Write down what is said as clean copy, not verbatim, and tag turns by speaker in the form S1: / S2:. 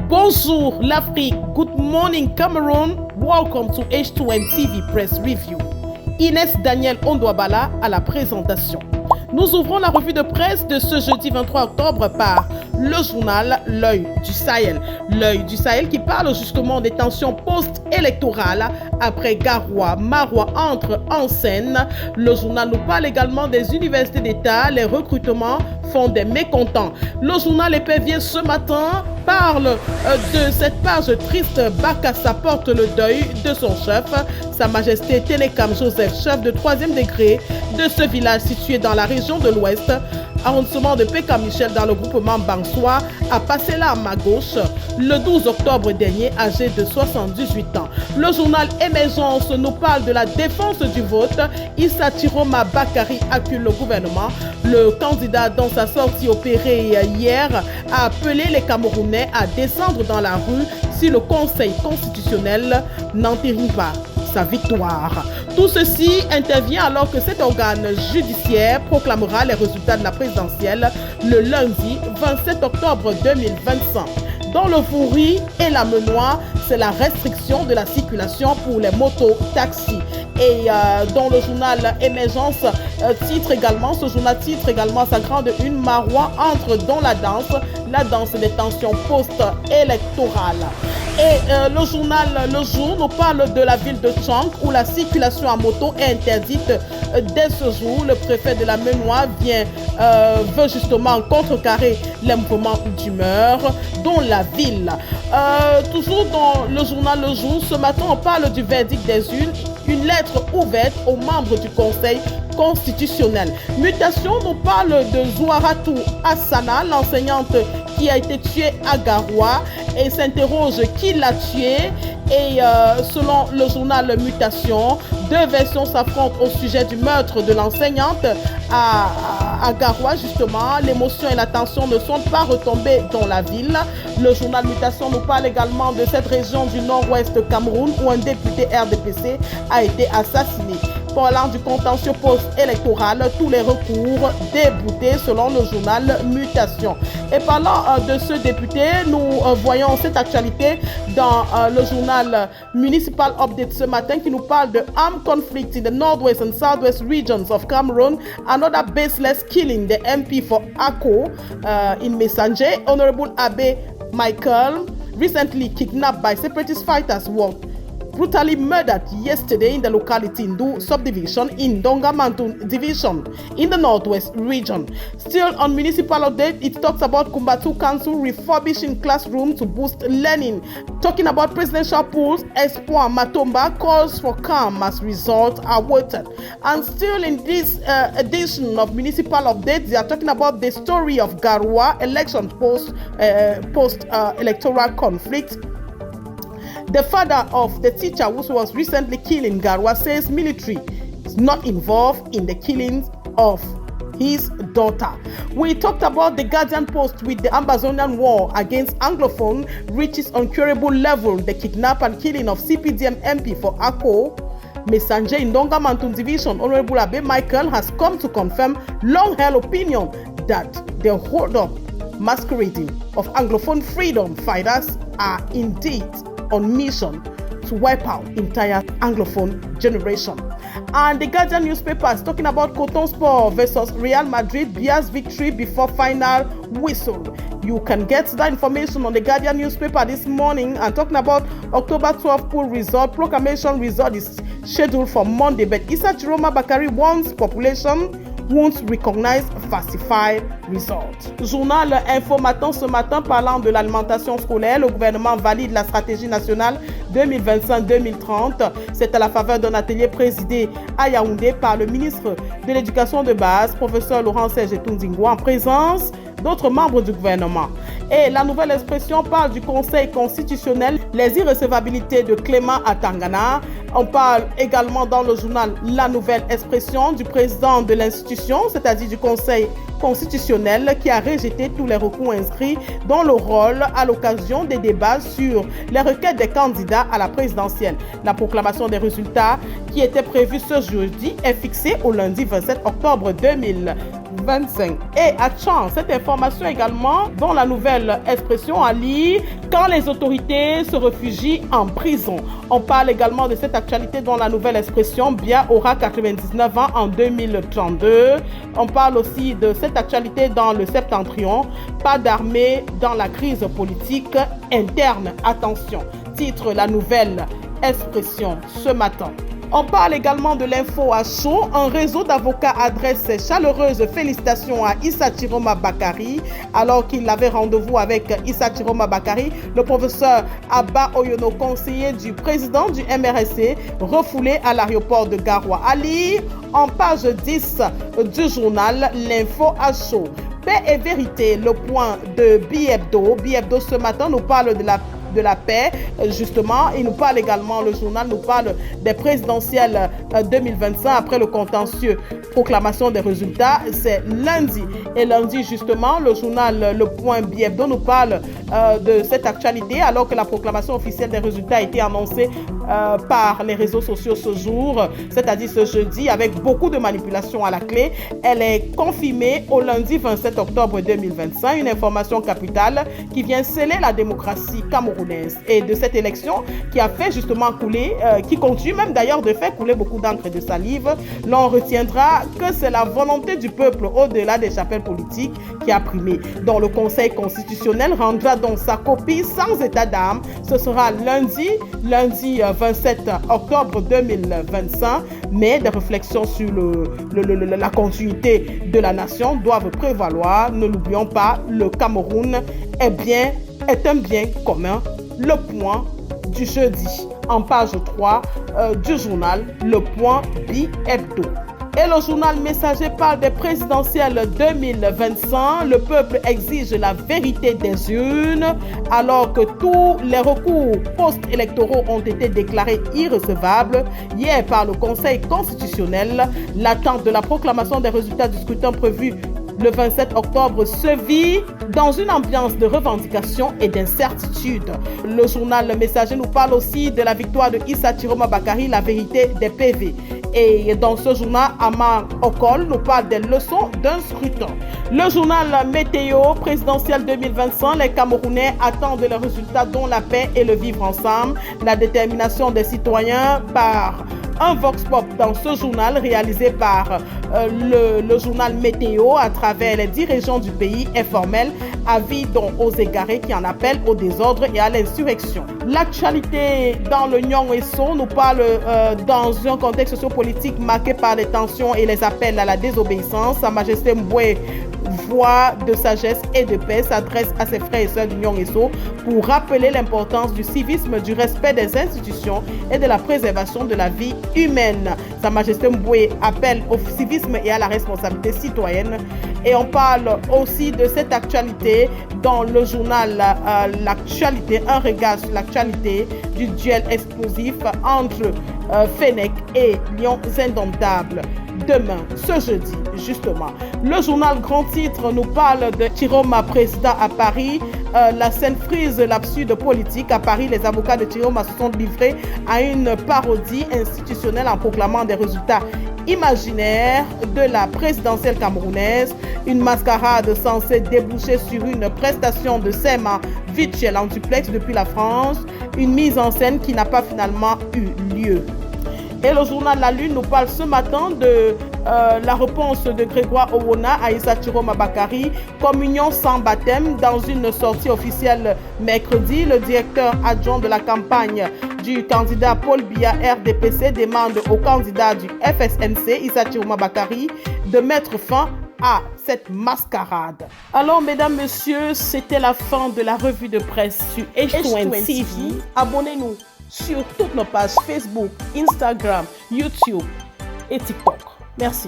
S1: Bonjour l'Afrique, good morning Cameroon, welcome to H2N TV Press Review. Inès Daniel Ondouabala à la présentation. Nous ouvrons la revue de presse de ce jeudi 23 octobre par le journal L'Œil du Sahel. L'Œil du Sahel qui parle justement des tensions post-électorales après Garoua, Maroua entre en scène. Le journal nous parle également des universités d'État, les recrutements font des mécontents. Le journal Épervier ce matin parle de cette page triste. Bakassa porte le deuil de son chef, Sa Majesté Ténékam Joseph, chef de 3e degré de ce village situé dans la région de l'Ouest, arrondissement de Péka-Michel dans le groupement Bangsoa, a passé l'âme à gauche le 12 octobre dernier, âgé de 78 ans. Le journal Émergence nous parle de la défense du vote. Issa Chiroma Bakari accuse le gouvernement. Le candidat, dans sa sortie opérée hier, a appelé les Camerounais à descendre dans la rue si le Conseil constitutionnel n'entérine pas sa victoire. Tout ceci intervient alors que cet organe judiciaire proclamera les résultats de la présidentielle le lundi 27 octobre 2025. Dans le Vouri et la Menois, c'est la restriction de la circulation pour les motos-taxis. Et dans le journal Émergence, ce journal titre également sa grande une, Maroua entre dans la danse des tensions post-électorales. Et le journal Le Jour nous parle de la ville de Tchang où la circulation à moto est interdite dès ce jour. Le préfet de la Menois veut justement contrecarrer les mouvements d'humeur dans la ville. Toujours dans le journal Le Jour, ce matin on parle du verdict des urnes, une lettre ouverte aux membres du Conseil constitutionnel. Mutation nous parle de Zouaratou Hassana, l'enseignante qui a été tuée à Garoua, et s'interroge qui l'a tuée. Et selon le journal Mutation, deux versions s'affrontent au sujet du meurtre de l'enseignante à Garoua. Justement, l'émotion et la tension ne sont pas retombées dans la ville. Le journal Mutation nous parle également de cette région du nord-ouest Cameroun où un député RDPC a été assassiné. Parlant du contentieux post-électoral, tous les recours déboutés selon le journal Mutation. Et parlant de ce député, nous voyons cette actualité dans le journal Municipal Update ce matin qui nous parle de armed conflict in the northwest and southwest regions of Cameroon. Another baseless killing, the MP for Ako in Messenger, Honorable Abe Michael, recently kidnapped by separatist fighters, was brutally murdered yesterday in the locality Ndu subdivision in Dongamantu division in the northwest region. Still on municipal update, it talks about Kumbatu Council refurbishing classrooms to boost learning. Talking about presidential polls, Espoir Matomba calls for calm as results are awaited. And still in this edition of municipal updates, they are talking about the story of Garoua election post electoral conflict. The father of the teacher who was recently killed in Garoua says military is not involved in the killings of his daughter. We talked about the Guardian Post with the Amazonian war against Anglophone reaches incurable level. The kidnap and killing of CPDM MP for Ako Messenger in Dongamantu division, Honorable Abe Michael, has come to confirm long-held opinion that the hold-up masquerading of Anglophone freedom fighters are indeed on mission to wipe out entire Anglophone generation. And the Guardian newspaper is talking about Coton Sport versus Real Madrid, Bia's victory before final whistle. You can get that information on the Guardian newspaper this morning. And talking about October 12 poll result, proclamation result is scheduled for Monday, but Issa Chiroma Bakari warns population won't recognize falsified results. Journal Info Matin ce matin parlant de l'alimentation scolaire. Le gouvernement valide la stratégie nationale 2025-2030. C'est à la faveur d'un atelier présidé à Yaoundé par le ministre de l'Éducation de base, professeur Laurent Serge Tundingo, en présence d'autres membres du gouvernement. Et la nouvelle expression parle du Conseil constitutionnel, les irrecevabilités de Clément à Tangana. On parle également dans le journal La Nouvelle Expression du président de l'institution, c'est-à-dire du Conseil constitutionnel, qui a rejeté tous les recours inscrits dans le rôle à l'occasion des débats sur les requêtes des candidats à la présidentielle. La proclamation des résultats qui était prévue ce jeudi est fixée au lundi 27 octobre 2020. 2025. Et à Tchan, cette information également dans la nouvelle expression à lire quand les autorités se réfugient en prison. On parle également de cette actualité dans la nouvelle expression Bia aura 99 ans en 2032. On parle aussi de cette actualité dans le Septentrion. Pas d'armée dans la crise politique interne. Attention, titre la nouvelle expression ce matin. On parle également de l'info à chaud. Un réseau d'avocats adresse ses chaleureuses félicitations à Issa Chiroma Bakari alors qu'il avait rendez-vous avec Issa Chiroma Bakari. Le professeur Abba Oyono, conseiller du président du MRSC, refoulé à l'aéroport de Garoua. À lire en page 10 du journal L'info à chaud. Paix et vérité, le point de Bi-Hebdo. Bi-Hebdo ce matin nous parle de la paix, justement. Il nous parle également, le journal nous parle des présidentielles 2025 après le contentieux proclamation des résultats. C'est lundi. Et lundi, justement, le journal Le Point Bi-Hebdo nous parle de cette actualité alors que la proclamation officielle des résultats a été annoncée par les réseaux sociaux ce jour, c'est-à-dire ce jeudi, avec beaucoup de manipulations à la clé. Elle est confirmée au lundi 27 octobre 2025, une information capitale qui vient sceller la démocratie camerounaise et de cette élection qui a fait justement couler, qui continue même d'ailleurs de faire couler beaucoup d'encre et de salive. L'on retiendra que c'est la volonté du peuple au-delà des chapelles politiques qui a primé. Dont le Conseil constitutionnel rendra donc sa copie sans état d'âme. Ce sera lundi 27 octobre 2025, mais des réflexions sur la continuité de la nation doivent prévaloir. Ne l'oublions pas, le Cameroun est un bien commun. Le point du jeudi, en page 3 du journal Le Point Bi-Hebdo. Et le journal Messager parle des présidentielles 2025. Le peuple exige la vérité des urnes alors que tous les recours post-électoraux ont été déclarés irrecevables hier par le Conseil constitutionnel. L'attente de la proclamation des résultats du scrutin prévu le 27 octobre se vit dans une ambiance de revendication et d'incertitude. Le journal Le Messager nous parle aussi de la victoire de Issa Chiroma Bakari, la vérité des PV. Et dans ce journal, Amar Okol nous parle des leçons d'un scrutin. Le journal Météo présidentiel 2025, les Camerounais attendent les résultats dont la paix et le vivre ensemble, la détermination des citoyens par un vox pop dans ce journal réalisé par le journal Météo à travers les dirigeants du pays informel, avis donc aux égarés qui en appellent au désordre et à l'insurrection. L'actualité dans le Nyong-Eso nous parle dans un contexte sociopolitique marqué par les tensions et les appels à la désobéissance. Sa Majesté Mboué, voix de sagesse et de paix, s'adresse à ses frères et sœurs du Nyong-Eso pour rappeler l'importance du civisme, du respect des institutions et de la préservation de la vie humaine. Sa Majesté Mboué appelle au civisme et à la responsabilité citoyenne. Et on parle aussi de cette actualité dans le journal L'actualité, un regard sur l'actualité du duel explosif entre Fennec et Lions Indomptables. Demain, ce jeudi, justement. Le journal Grand Titre nous parle de Chiroma président à Paris. La scène frise l'absurde politique. À Paris, les avocats de Chiroma se sont livrés à une parodie institutionnelle en proclamant des résultats imaginaires de la présidentielle camerounaise. Une mascarade censée déboucher sur une prestation de serment virtuel en duplex depuis la France. Une mise en scène qui n'a pas finalement eu lieu. Et le journal La Lune nous parle ce matin de la réponse de Grégoire Owona à Issa Chiroma Bakari, communion sans baptême. Dans une sortie officielle mercredi, le directeur adjoint de la campagne du candidat Paul Biya RDPC demande au candidat du FSNC, Issa Chiroma Bakari, de mettre fin à cette mascarade. Alors, mesdames, messieurs, c'était la fin de la revue de presse sur H2N TV. Abonnez-nous sur toutes nos pages Facebook, Instagram, YouTube et TikTok. Merci.